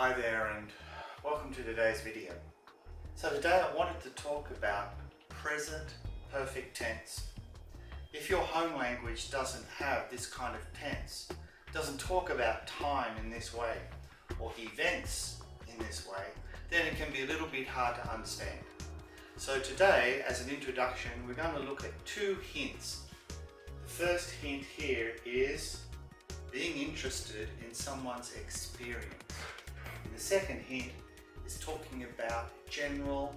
Hi there and welcome to today's video. So today I wanted to talk about present perfect tense. If your home language doesn't have this kind of tense, doesn't talk about time in this way or events in this way, then it can be a little bit hard to understand. So today, as an introduction, we're going to look at two hints. The first hint here is being interested in someone's experience. The second hint is talking about general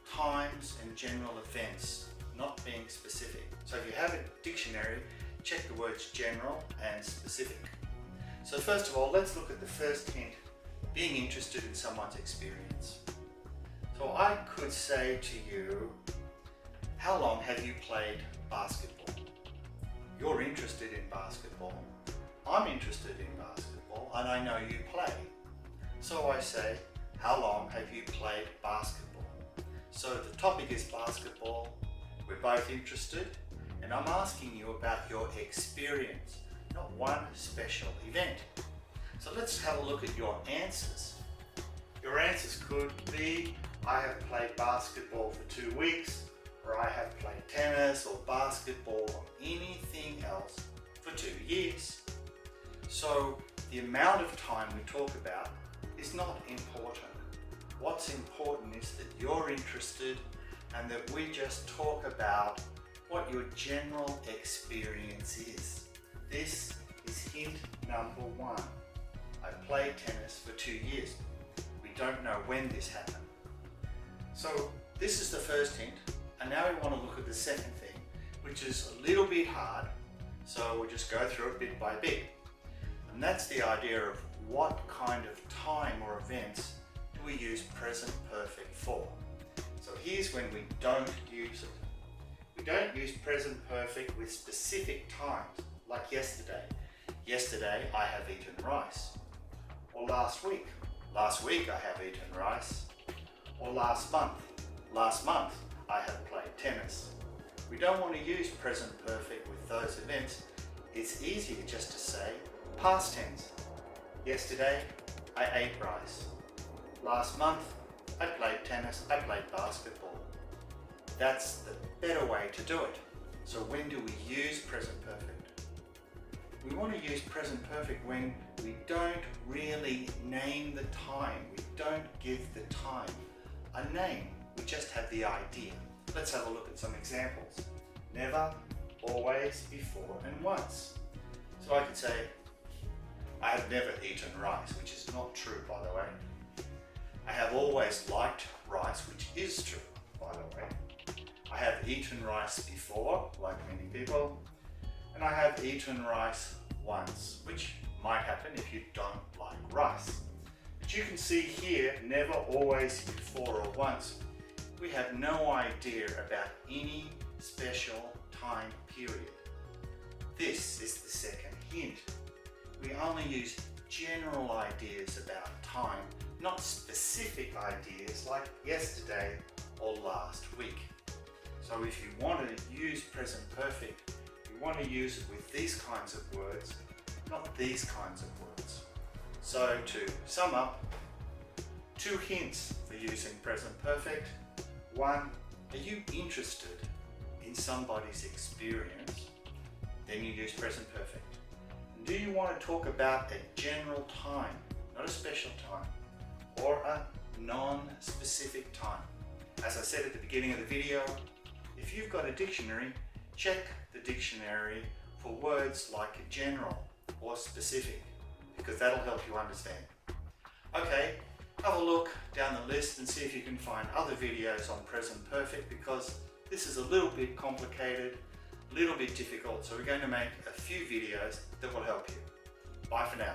times and general events, not being specific. So if you have a dictionary, check the words general and specific. So first of all, let's look at the first hint, being interested in someone's experience. So I could say to you, how long have you played basketball? You're interested in basketball. I'm interested in basketball and I know you play. So I say, how long have you played basketball? So the topic is basketball, we're both interested, and I'm asking you about your experience, not one special event. So let's have a look at your answers. Your answers could be, I have played basketball for 2 weeks, or I have played tennis or basketball or anything else for 2 years. So the amount of time we talk about is not important. What's important is that you're interested and that we just talk about what your general experience is. This is hint number one. I played tennis for 2 years. We don't know when this happened. So this is the first hint, and now we want to look at the second thing, which is a little bit hard, so we'll just go through it bit by bit. And that's the idea of what kind of time or events do we use present perfect for. So here's when we don't use it. We don't use present perfect with specific times, like yesterday. Yesterday I have eaten rice. Or last week. Last week I have eaten rice. Or last month. Last month I have played tennis. We don't want to use present perfect with those events. It's easier just to say past tense. Yesterday, I ate rice. Last month, I played tennis, I played basketball. That's the better way to do it. So when do we use present perfect? We want to use present perfect when we don't really name the time. We don't give the time a name. We just have the idea. Let's have a look at some examples. Never, always, before, and once. So I could say, I have never eaten rice, which is not true, by the way. I have always liked rice, which is true, by the way. I have eaten rice before, like many people, and I have eaten rice once, which might happen if you don't like rice. But you can see here, never, always, before, or once. We have no idea about any special time period. This is the second hint. We only use general ideas about time, not specific ideas like yesterday or last week. So if you want to use present perfect, you want to use it with these kinds of words, not these kinds of words. So to sum up, two hints for using present perfect. One, are you interested in somebody's experience? Then you use present perfect. Do you want to talk about a general time, not a special time, or a non-specific time? As I said at the beginning of the video, if you've got a dictionary, check the dictionary for words like general or specific, because that'll help you understand. Okay, have a look down the list and see if you can find other videos on present perfect, because this is a little bit complicated, a little bit difficult, so we're going to make a few videos that will help you. Bye for now.